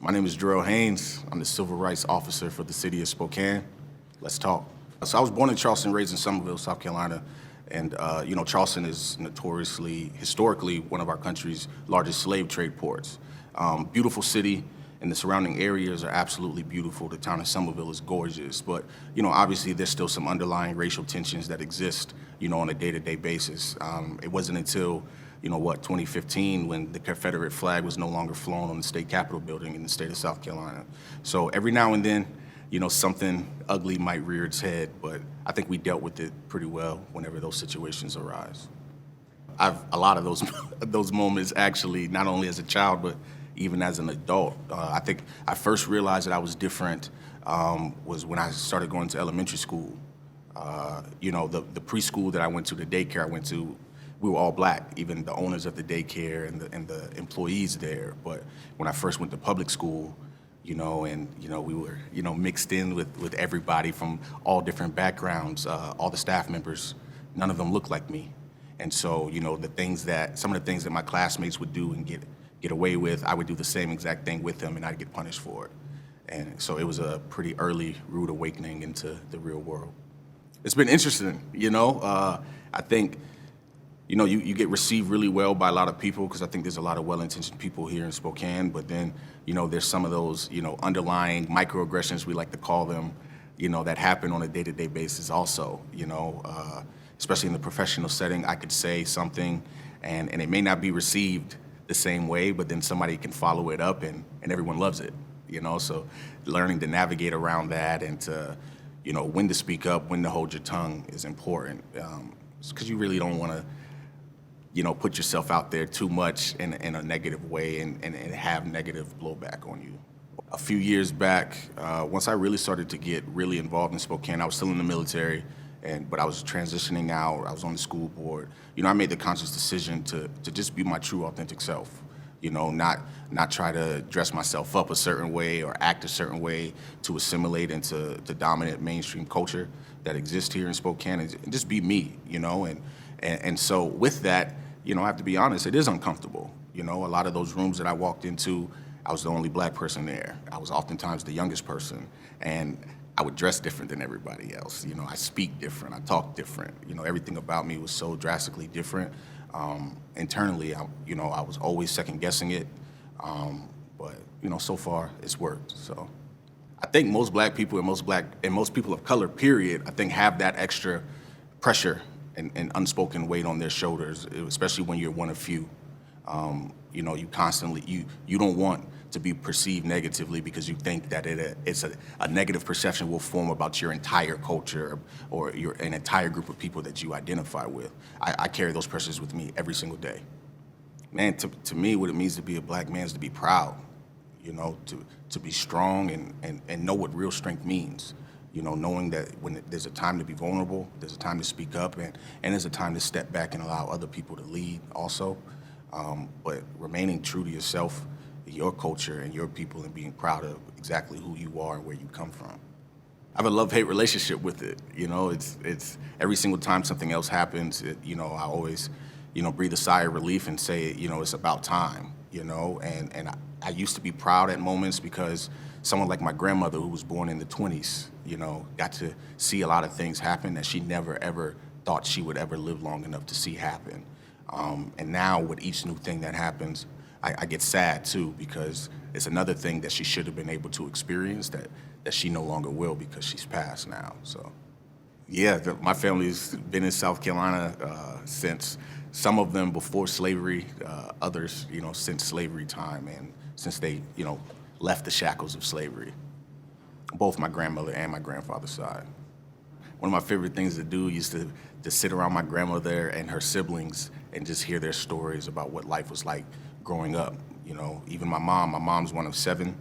My name is Jerrall Haynes. I'm the Civil Rights Officer for the city of Spokane. Let's talk. So I was born in Charleston, raised in Somerville, South Carolina. And, Charleston is notoriously, historically, one of our country's largest slave trade ports. Beautiful city, and the surrounding areas are absolutely beautiful. The town of Somerville is gorgeous. But, obviously there's still some underlying racial tensions that exist, on a day-to-day basis. It wasn't until 2015 when the Confederate flag was no longer flown on the state capitol building in the state of South Carolina. So every now and then, something ugly might rear its head, but I think we dealt with it pretty well whenever those situations arise. I've a lot of those moments actually, not only as a child, but even as an adult. I think I first realized that I was different was when I started going to elementary school. The preschool that I went to, the daycare I went to, we were all black, even the owners of the daycare and the employees there. But when I first went to public school, we were, mixed in with everybody from all different backgrounds, all the staff members, none of them looked like me. And so, some of the things that my classmates would do and get away with, I would do the same exact thing with them and I'd get punished for it. And so it was a pretty early, rude awakening into the real world. It's been interesting, I think, you get received really well by a lot of people because I think there's a lot of well-intentioned people here in Spokane, but then, there's some of those, underlying microaggressions, we like to call them, that happen on a day-to-day basis also, especially in the professional setting. I could say something and it may not be received the same way, but then somebody can follow it up and everyone loves it, so learning to navigate around that and to, when to speak up, when to hold your tongue is important because you really don't want to put yourself out there too much in a negative way and have negative blowback on you. A few years back, once I really started to get really involved in Spokane, I was still in the military, but I was transitioning out, I was on the school board. I made the conscious decision to just be my true, authentic self. Not try to dress myself up a certain way or act a certain way to assimilate into the dominant mainstream culture that exists here in Spokane and just be me, And so with that, I have to be honest, it is uncomfortable. A lot of those rooms that I walked into, I was the only black person there. I was oftentimes the youngest person, and I would dress different than everybody else. I speak different, I talk different. Everything about me was so drastically different. Internally, I was always second guessing it, but so far it's worked. So I think most black people and most people of color, period, I think have that extra pressure and unspoken weight on their shoulders, especially when you're one of few. You constantly, you don't want to be perceived negatively because you think that it's a negative perception will form about your entire culture or an entire group of people that you identify with. I carry those pressures with me every single day. Man, to me, what it means to be a black man is to be proud, to be strong and know what real strength means. Knowing that when there's a time to be vulnerable, there's a time to speak up, and there's a time to step back and allow other people to lead also. But remaining true to yourself, your culture, and your people, and being proud of exactly who you are and where you come from. I have a love-hate relationship with it. It's every single time something else happens, I always, breathe a sigh of relief and say, it's about time, and I used to be proud at moments because someone like my grandmother, who was born in the 20s, got to see a lot of things happen that she never, ever thought she would ever live long enough to see happen. And now with each new thing that happens, I get sad too, because it's another thing that she should have been able to experience that she no longer will because she's passed now. So yeah, my family's been in South Carolina since, some of them before slavery, others, since slavery time and since they, left the shackles of slavery, both my grandmother and my grandfather's side. One of my favorite things to do used to sit around my grandmother and her siblings and just hear their stories about what life was like growing up. Even my mom's one of 7,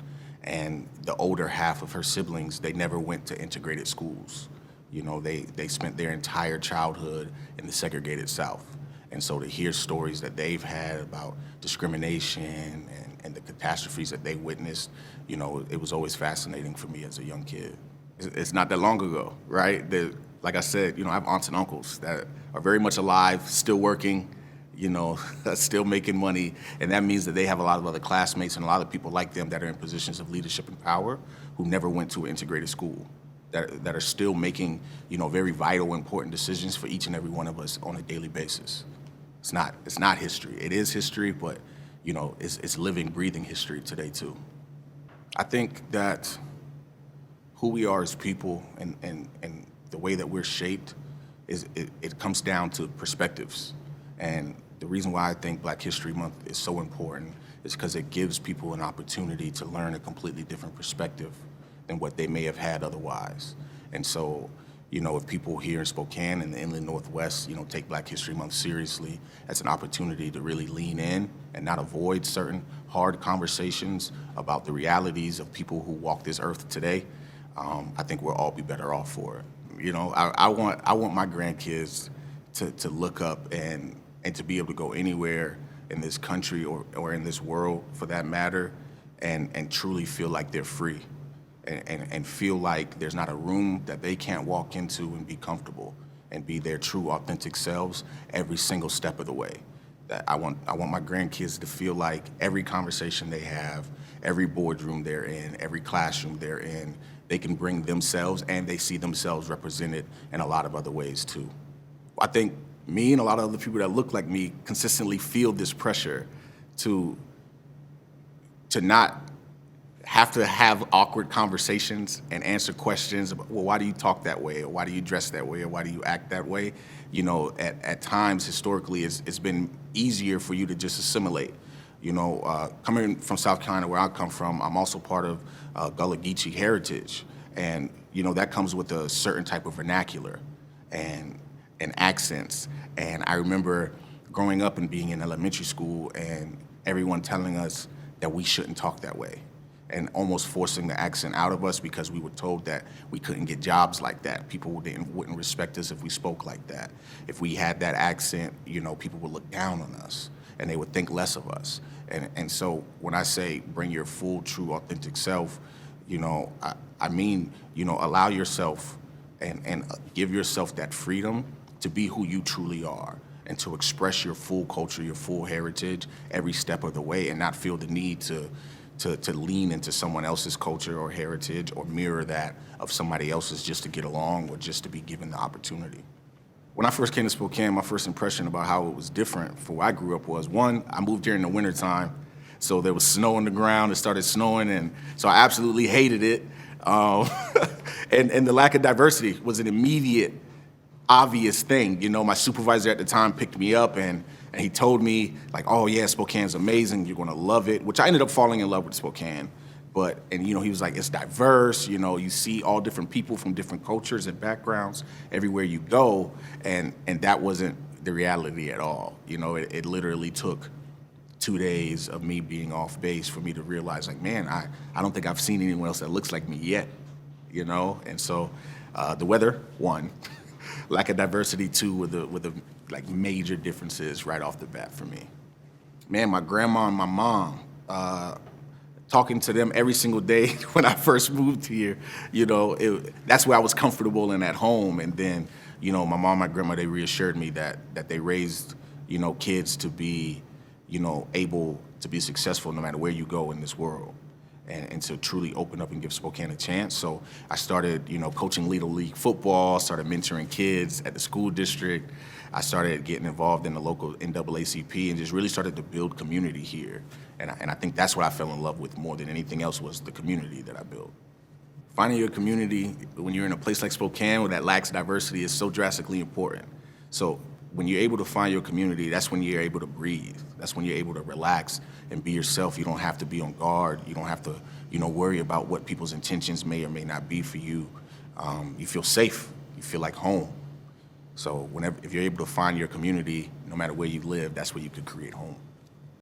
and the older half of her siblings, they never went to integrated schools. They spent their entire childhood in the segregated South. And so to hear stories that they've had about discrimination and the catastrophes that they witnessed, it was always fascinating for me as a young kid. It's not that long ago, right? Like I said, I have aunts and uncles that are very much alive, still working, still making money. And that means that they have a lot of other classmates and a lot of people like them that are in positions of leadership and power who never went to an integrated school, that are still making, very vital, important decisions for each and every one of us on a daily basis. It's not history. It is history, but, it's living, breathing history today too. I think that who we are as people and the way that we're shaped it comes down to perspectives. And the reason why I think Black History Month is so important is because it gives people an opportunity to learn a completely different perspective than what they may have had otherwise. And so, if people here in Spokane and the Inland Northwest, take Black History Month seriously as an opportunity to really lean in and not avoid certain hard conversations about the realities of people who walk this earth today, I think we'll all be better off for it. I want my grandkids to look up and to be able to go anywhere in this country or in this world for that matter and truly feel like they're free and feel like there's not a room that they can't walk into and be comfortable and be their true authentic selves every single step of the way. That I want my grandkids to feel like every conversation they have, every boardroom they're in, every classroom they're in, they can bring themselves and they see themselves represented in a lot of other ways too. I think me and a lot of other people that look like me consistently feel this pressure to not have to have awkward conversations and answer questions about, well, why do you talk that way? Or why do you dress that way? Or why do you act that way? At times, historically, it's been easier for you to just assimilate. Coming from South Carolina, where I come from, I'm also part of Gullah Geechee heritage. And, that comes with a certain type of vernacular and accents. And I remember growing up and being in elementary school and everyone telling us that we shouldn't talk that way and almost forcing the accent out of us because we were told that we couldn't get jobs like that. People wouldn't respect us if we spoke like that. If we had that accent, people would look down on us and they would think less of us. And so when I say bring your full, true, authentic self, I mean, allow yourself and give yourself that freedom to be who you truly are and to express your full culture, your full heritage every step of the way and not feel the need to lean into someone else's culture or heritage or mirror that of somebody else's just to get along or just to be given the opportunity. When I first came to Spokane, my first impression about how it was different from where I grew up was, one, I moved here in the wintertime, so there was snow on the ground, it started snowing, and so I absolutely hated it. And the lack of diversity was an immediate, obvious thing. My supervisor at the time picked me up and he told me, like, oh yeah, Spokane's amazing, you're gonna love it, which I ended up falling in love with Spokane. And he was like, it's diverse, you see all different people from different cultures and backgrounds everywhere you go, and that wasn't the reality at all. It literally took 2 days of me being off base for me to realize, like, man, I don't think I've seen anyone else that looks like me yet, And so the weather, one, lack of diversity, two, with the like major differences right off the bat for me. Man, my grandma and my mom, talking to them every single day when I first moved here, that's where I was comfortable and at home. And then, my mom and my grandma, they reassured me that they raised, kids to be, able to be successful no matter where you go in this world. And to truly open up and give Spokane a chance. So I started, coaching Little League football, started mentoring kids at the school district. I started getting involved in the local NAACP and just really started to build community here. And I think that's what I fell in love with more than anything else was the community that I built. Finding your community when you're in a place like Spokane where that lacks diversity is so drastically important. So when you're able to find your community, that's when you're able to breathe. That's when you're able to relax and be yourself. You don't have to be on guard. You don't have to, worry about what people's intentions may or may not be for you. You feel safe. You feel like home. So if you're able to find your community, no matter where you live, that's where you could create home.